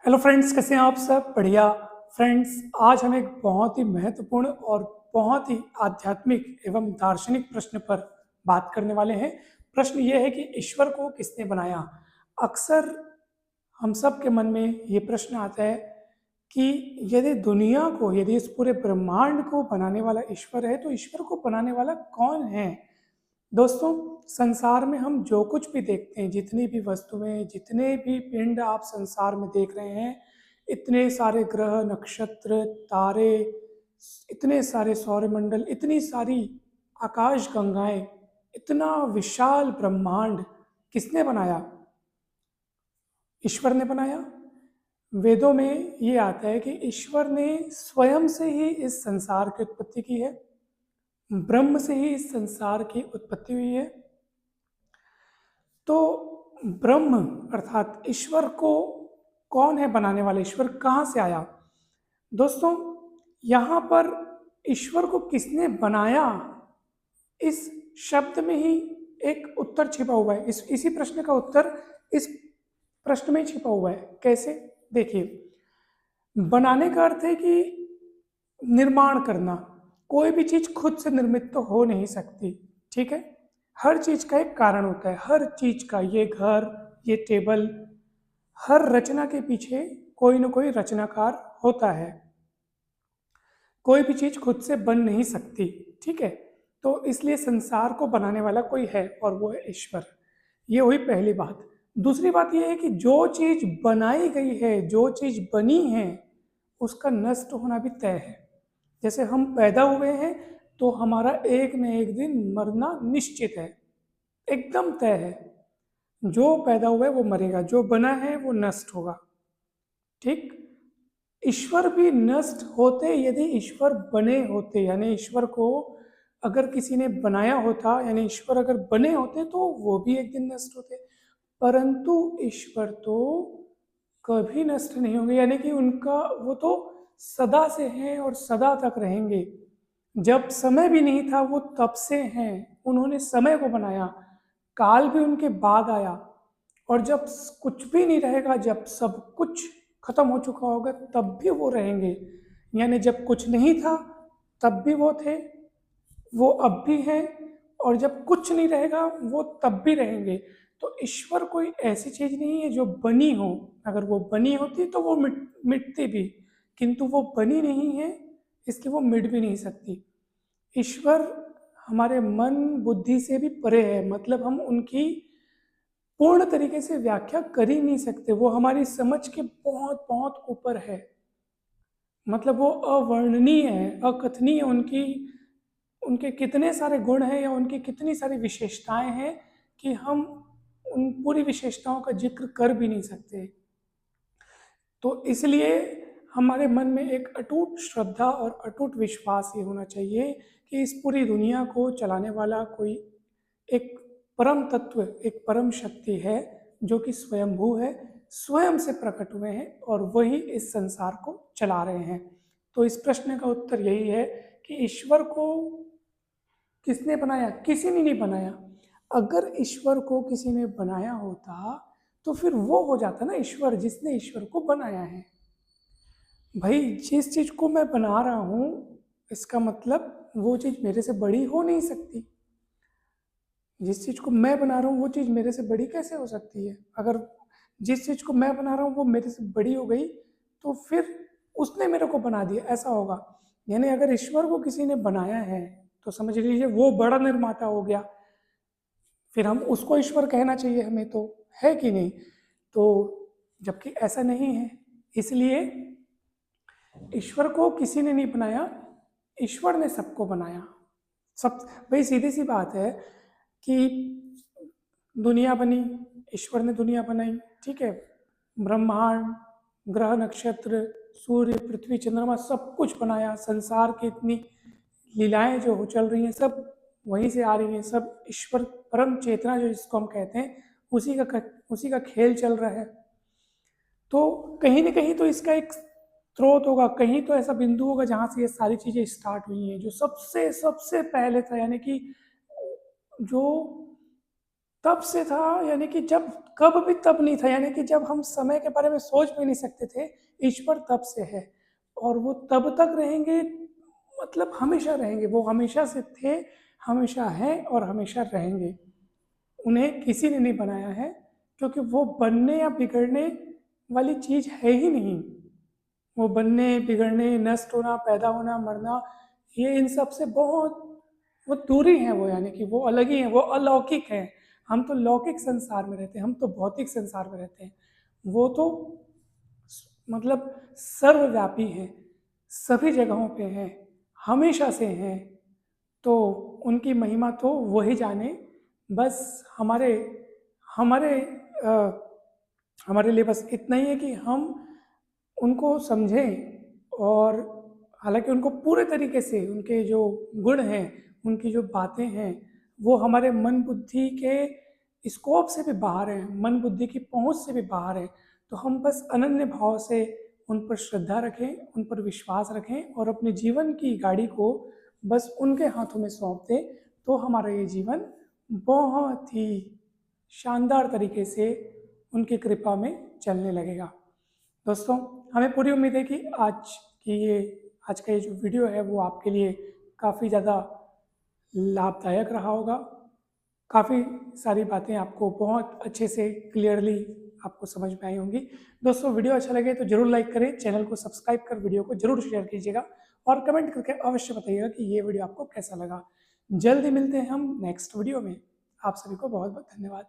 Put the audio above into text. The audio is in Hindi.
हेलो फ्रेंड्स, कैसे हैं आप सब? बढ़िया। फ्रेंड्स, आज हम एक बहुत ही महत्वपूर्ण और बहुत ही आध्यात्मिक एवं दार्शनिक प्रश्न पर बात करने वाले हैं। प्रश्न ये है कि ईश्वर को किसने बनाया। अक्सर हम सब के मन में ये प्रश्न आता है कि यदि इस पूरे ब्रह्मांड को बनाने वाला ईश्वर है तो ईश्वर को बनाने वाला कौन है। दोस्तों, संसार में हम जो कुछ भी देखते हैं, जितनी भी वस्तुएं, जितने भी पिंड आप संसार में देख रहे हैं, इतने सारे ग्रह, नक्षत्र, तारे, इतने सारे सौरमंडल, इतनी सारी आकाश गंगाएं, इतना विशाल ब्रह्मांड किसने बनाया? ईश्वर ने बनाया। वेदों में ये आता है कि ईश्वर ने स्वयं से ही इस संसार की उत्पत्ति की है। ब्रह्म से ही इस संसार की उत्पत्ति हुई है। तो ब्रह्म अर्थात ईश्वर को कौन है बनाने वाला? ईश्वर कहाँ से आया? दोस्तों, यहाँ पर ईश्वर को किसने बनाया, इस शब्द में ही एक उत्तर छिपा हुआ है। इसी प्रश्न का उत्तर इस प्रश्न में ही छिपा हुआ है। कैसे? देखिए, बनाने का अर्थ है कि निर्माण करना। कोई भी चीज खुद से निर्मित तो हो नहीं सकती, ठीक है। हर चीज का एक कारण होता है। हर चीज का, ये घर, ये टेबल, हर रचना के पीछे कोई ना कोई रचनाकार होता है। कोई भी चीज खुद से बन नहीं सकती, ठीक है। तो इसलिए संसार को बनाने वाला कोई है और वो है ईश्वर। ये हुई पहली बात। दूसरी बात यह है कि जो चीज बनाई गई है, जो चीज बनी है, उसका नष्ट होना भी तय है। जैसे हम पैदा हुए हैं तो हमारा एक न एक दिन मरना निश्चित है, एकदम तय है। जो पैदा हुआ है वो मरेगा, जो बना है वो नष्ट होगा, ठीक। ईश्वर भी नष्ट होते यदि ईश्वर बने होते, यानी ईश्वर को अगर किसी ने बनाया होता, यानी ईश्वर अगर बने होते तो वो भी एक दिन नष्ट होते। परंतु ईश्वर तो कभी नष्ट नहीं होंगे, यानी कि उनका वो तो सदा से हैं और सदा तक रहेंगे। जब समय भी नहीं था वो तब से हैं। उन्होंने समय को बनाया, काल भी उनके बाद आया। और जब कुछ भी नहीं रहेगा, जब सब कुछ खत्म हो चुका होगा, तब भी वो रहेंगे। यानी जब कुछ नहीं था तब भी वो थे, वो अब भी हैं, और जब कुछ नहीं रहेगा वो तब भी रहेंगे। तो ईश्वर कोई ऐसी चीज नहीं है जो बनी हो। अगर वो बनी होती तो वो मिटती भी, किंतु वो बनी नहीं है, इसलिए वो मिट भी नहीं सकती। ईश्वर हमारे मन बुद्धि से भी परे है, मतलब हम उनकी पूर्ण तरीके से व्याख्या कर ही नहीं सकते। वो हमारी समझ के बहुत बहुत ऊपर है। मतलब वो अवर्णनीय है, अकथनीय। उनकी उनके कितने सारे गुण हैं या उनकी कितनी सारी विशेषताएं हैं कि हम उन पूरी विशेषताओं का जिक्र कर भी नहीं सकते। तो इसलिए हमारे मन में एक अटूट श्रद्धा और अटूट विश्वास ये होना चाहिए कि इस पूरी दुनिया को चलाने वाला कोई एक परम तत्व, एक परम शक्ति है जो कि स्वयंभू है, स्वयं से प्रकट हुए हैं और वही इस संसार को चला रहे हैं। तो इस प्रश्न का उत्तर यही है कि ईश्वर को किसने बनाया? किसी ने नहीं बनाया। अगर ईश्वर को किसी ने बनाया होता तो फिर वो हो जाता ना ईश्वर, जिसने ईश्वर को बनाया है। भाई, जिस चीज को मैं बना रहा हूं, इसका मतलब वो चीज मेरे से बड़ी हो नहीं सकती। जिस चीज को मैं बना रहा हूँ वो चीज मेरे से बड़ी कैसे हो सकती है? अगर जिस चीज को मैं बना रहा हूँ वो मेरे से बड़ी हो गई तो फिर उसने मेरे को बना दिया, ऐसा होगा। यानी अगर ईश्वर को किसी ने बनाया है तो समझ लीजिए वो बड़ा निर्माता हो गया। फिर हम उसको ईश्वर कहना चाहिए हमें, तो है कि नहीं? तो जबकि ऐसा नहीं है। इसलिए ईश्वर को किसी ने नहीं बनाया, ईश्वर ने सबको बनाया। सब भाई, सीधी सी बात है कि दुनिया बनी, ईश्वर ने दुनिया बनाई, ठीक है। ब्रह्मांड, ग्रह, नक्षत्र, सूर्य, पृथ्वी, चंद्रमा, सब कुछ बनाया। संसार की इतनी लीलाएं जो हो चल रही हैं सब वहीं से आ रही हैं। सब ईश्वर, परम चेतना जो जिसको हम कहते हैं, उसी का खेल चल रहा है। तो कहीं ना कहीं तो इसका एक स्रोत होगा, कहीं तो ऐसा बिंदु होगा जहां से ये सारी चीजें स्टार्ट हुई हैं। जो सबसे सबसे पहले था, यानी कि जो तब से था, यानी कि जब कब भी तब नहीं था, यानी कि जब हम समय के बारे में सोच भी नहीं सकते थे, ईश्वर तब से है। और वो तब तक रहेंगे, मतलब हमेशा रहेंगे। वो हमेशा से थे, हमेशा हैं और हमेशा रहेंगे। उन्हें किसी ने नहीं बनाया है, क्योंकि वो बनने या बिगड़ने वाली चीज़ है ही नहीं। वो बनने बिगड़ने, नष्ट होना, पैदा होना, मरना, ये इन सब से बहुत वो दूरी है वो, यानी कि वो अलग ही है, वो अलौकिक है। हम तो लौकिक संसार में रहते हैं, हम तो भौतिक संसार में रहते हैं। वो तो मतलब सर्वव्यापी है, सभी जगहों पे है, हमेशा से हैं। तो उनकी महिमा तो वही जाने। बस हमारे हमारे अ, हमारे लिए बस इतना ही है कि हम उनको समझें। और हालांकि उनको पूरे तरीके से, उनके जो गुण हैं, उनकी जो बातें हैं, वो हमारे मन बुद्धि के स्कोप से भी बाहर हैं, मन बुद्धि की पहुंच से भी बाहर है। तो हम बस अनन्य भाव से उन पर श्रद्धा रखें, उन पर विश्वास रखें और अपने जीवन की गाड़ी को बस उनके हाथों में सौंप दें। तो हमारा ये जीवन बहुत ही शानदार तरीके से उनकी कृपा में चलने लगेगा। दोस्तों, हमें पूरी उम्मीद है कि आज का ये जो वीडियो है वो आपके लिए काफ़ी ज़्यादा लाभदायक रहा होगा। काफ़ी सारी बातें आपको बहुत अच्छे से क्लियरली आपको समझ में आई होंगी। दोस्तों, वीडियो अच्छा लगे तो ज़रूर लाइक करें, चैनल को सब्सक्राइब कर वीडियो को ज़रूर शेयर कीजिएगा और कमेंट करके अवश्य बताइएगा कि ये वीडियो आपको कैसा लगा। जल्द ही मिलते हैं हम नेक्स्ट वीडियो में। आप सभी को बहुत बहुत धन्यवाद।